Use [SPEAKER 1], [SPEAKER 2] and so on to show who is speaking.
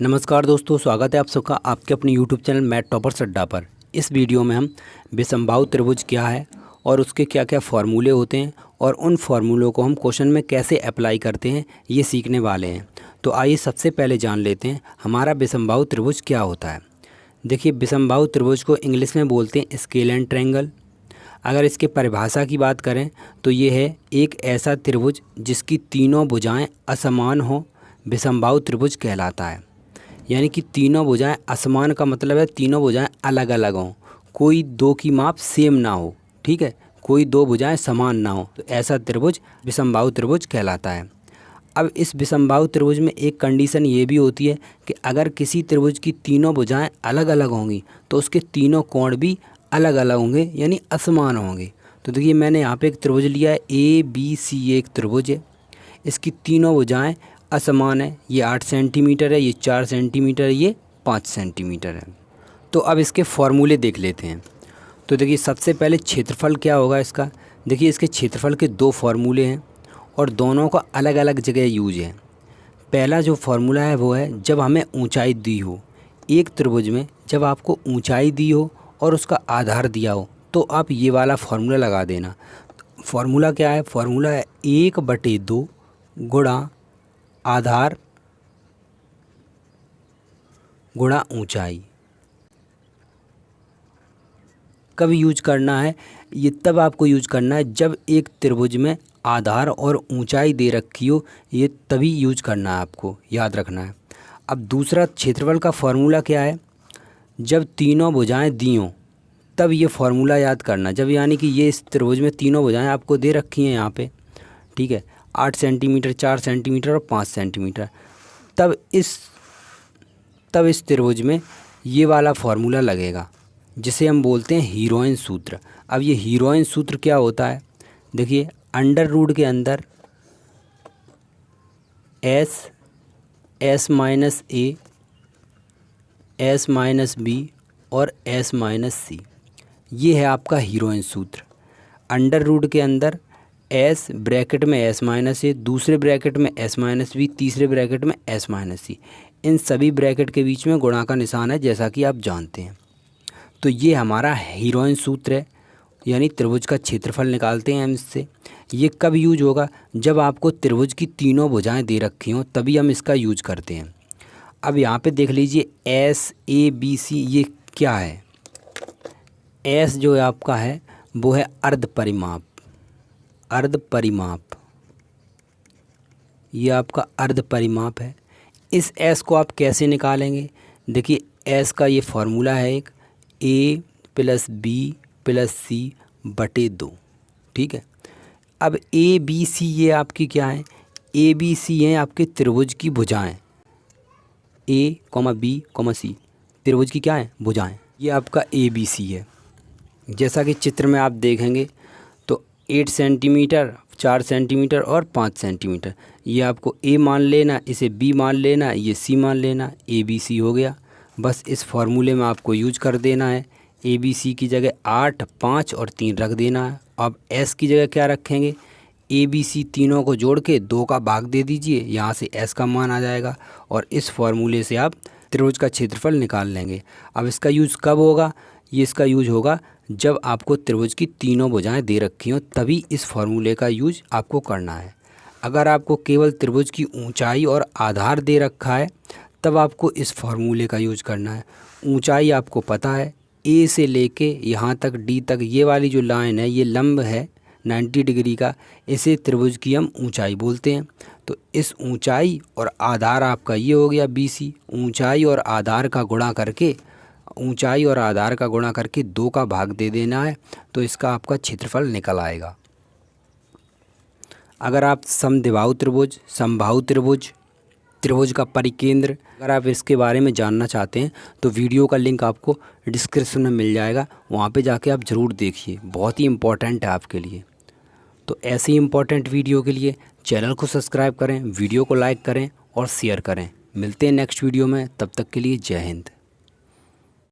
[SPEAKER 1] नमस्कार दोस्तों, स्वागत है आप सबका आपके अपने यूट्यूब चैनल मैथ टॉपर्स अड्डा पर। इस वीडियो में हम विषमबाहु त्रिभुज क्या है और उसके क्या क्या फार्मूले होते हैं और उन फार्मूलों को हम क्वेश्चन में कैसे अप्लाई करते हैं ये सीखने वाले हैं। तो आइए सबसे पहले जान लेते हैं हमारा विषमबाहु त्रिभुज क्या होता है। देखिए, विषमबाहु त्रिभुज को इंग्लिश में बोलते हैं स्केल एंड ट्रायंगल। अगर इसके परिभाषा की बात करें तो ये है एक ऐसा त्रिभुज जिसकी तीनों भुजाएँ असमान हों, विषमबाहु त्रिभुज कहलाता है। यानी कि तीनों भुजाएं असमान का मतलब है तीनों भुजाएं अलग अलग हों, कोई दो की माप सेम ना हो, ठीक है, कोई दो भुजाएं समान ना हो, तो ऐसा त्रिभुज विषमबाहु त्रिभुज कहलाता है। अब इस विषमबाहु त्रिभुज में एक कंडीशन ये भी होती है कि अगर किसी त्रिभुज की तीनों भुजाएं अलग अलग होंगी तो उसके तीनों कोण भी अलग अलग होंगे, यानी असमान होंगे। तो देखिए, मैंने यहाँ पे एक त्रिभुज लिया है ABC, एक त्रिभुज है, इसकी तीनों भुजाएं असमान है। ये 8 सेंटीमीटर है, ये 4 सेंटीमीटर है, ये 5 सेंटीमीटर है। तो अब इसके फॉर्मूले देख लेते हैं। तो देखिए, सबसे पहले क्षेत्रफल क्या होगा इसका। देखिए, इसके क्षेत्रफल के दो फार्मूले हैं और दोनों का अलग अलग जगह यूज है। पहला जो फार्मूला है वो है जब हमें ऊंचाई दी हो, एक त्रिभुज में जब आपको ऊंचाई दी हो और उसका आधार दिया हो तो आप ये वाला फार्मूला लगा देना। फार्मूला क्या है? फार्मूला है 1/2 गुणा आधार गुणा ऊंचाई। कब यूज करना है ये? तब आपको यूज करना है जब एक त्रिभुज में आधार और ऊंचाई दे रखी हो, ये तभी यूज करना है, आपको याद रखना है। अब दूसरा क्षेत्रफल का फार्मूला क्या है? जब तीनों भुजाएं दी हों तब ये फार्मूला याद करना। जब यानी कि ये इस त्रिभुज में तीनों भुजाएं आपको दे रखी हैं यहाँ पे, ठीक है, 8 सेंटीमीटर, 4 सेंटीमीटर और 5 सेंटीमीटर, तब इस त्रिभुज में ये वाला फार्मूला लगेगा जिसे हम बोलते हैं हीरोइन सूत्र। अब ये हीरोइन सूत्र क्या होता है? देखिए, अंडर रूट के अंदर s minus a, s minus b और s माइनस c, ये है आपका हीरोइन सूत्र। अंडर रूट के अंदर s ब्रैकेट में s माइनस ए, दूसरे ब्रैकेट में s माइनस बी, तीसरे ब्रैकेट में s माइनस सी, इन सभी ब्रैकेट के बीच में गुणा का निशान है, जैसा कि आप जानते हैं। तो ये हमारा हीरोइन सूत्र है, यानी त्रिभुज का क्षेत्रफल निकालते हैं हम इससे। ये कब यूज होगा? जब आपको त्रिभुज की तीनों भुजाएं दे रखी हों तभी हम इसका यूज करते हैं। अब यहाँ पे देख लीजिए SABC ये क्या है? S जो है आपका है वो है अर्ध परिमाप। अर्ध परिमाप, ये आपका अर्ध परिमाप है। इस S को आप कैसे निकालेंगे? देखिए, S का ये फार्मूला है एक A + B + C/2, ठीक है। अब ABC ये आपकी क्या है? ABC हैं आपके त्रिभुज की भुजाएं, A, B, C, त्रिभुज की क्या है? भुजाएं। ये आपका ABC है। जैसा कि चित्र में आप देखेंगे तो 8 सेंटीमीटर, 4 सेंटीमीटर और 5 सेंटीमीटर, ये आपको A मान लेना, इसे B मान लेना, ये C मान लेना, ABC हो गया। बस इस फार्मूले में आपको यूज कर देना है। ABC की जगह 8, 5 और 3 रख देना है। अब S की जगह क्या रखेंगे? ABC तीनों को जोड़ के 2 का भाग दे दीजिए, यहाँ से S का मान आ जाएगा और इस फार्मूले से आप त्रिभुज का क्षेत्रफल निकाल लेंगे। अब इसका यूज़ कब होगा? ये इसका यूज होगा जब आपको त्रिभुज की तीनों भुजाएं दे रखी हों, तभी इस फार्मूले का यूज आपको करना है। अगर आपको केवल त्रिभुज की ऊंचाई और आधार दे रखा है तब आपको इस फार्मूले का यूज करना है। ऊंचाई आपको पता है, A से लेके यहाँ तक D तक ये वाली जो लाइन है ये लंब है 90 डिग्री का, इसे त्रिभुज की हम ऊंचाई बोलते हैं। तो इस ऊंचाई और आधार आपका ये हो गया BC। ऊंचाई और आधार का गुणा करके 2 का भाग दे देना है, तो इसका आपका क्षेत्रफल निकल आएगा। अगर आप समद्विबाहु त्रिभुज, समबाहु त्रिभुज, त्रिभुज का परिकेंद्र, अगर आप इसके बारे में जानना चाहते हैं तो वीडियो का लिंक आपको डिस्क्रिप्शन में मिल जाएगा, वहाँ पे जाके आप ज़रूर देखिए, बहुत ही इम्पोर्टेंट है आपके लिए। तो ऐसे ही इम्पोर्टेंट वीडियो के लिए चैनल को सब्सक्राइब करें, वीडियो को लाइक करें और शेयर करें। मिलते हैं नेक्स्ट वीडियो में, तब तक के लिए जय हिंद।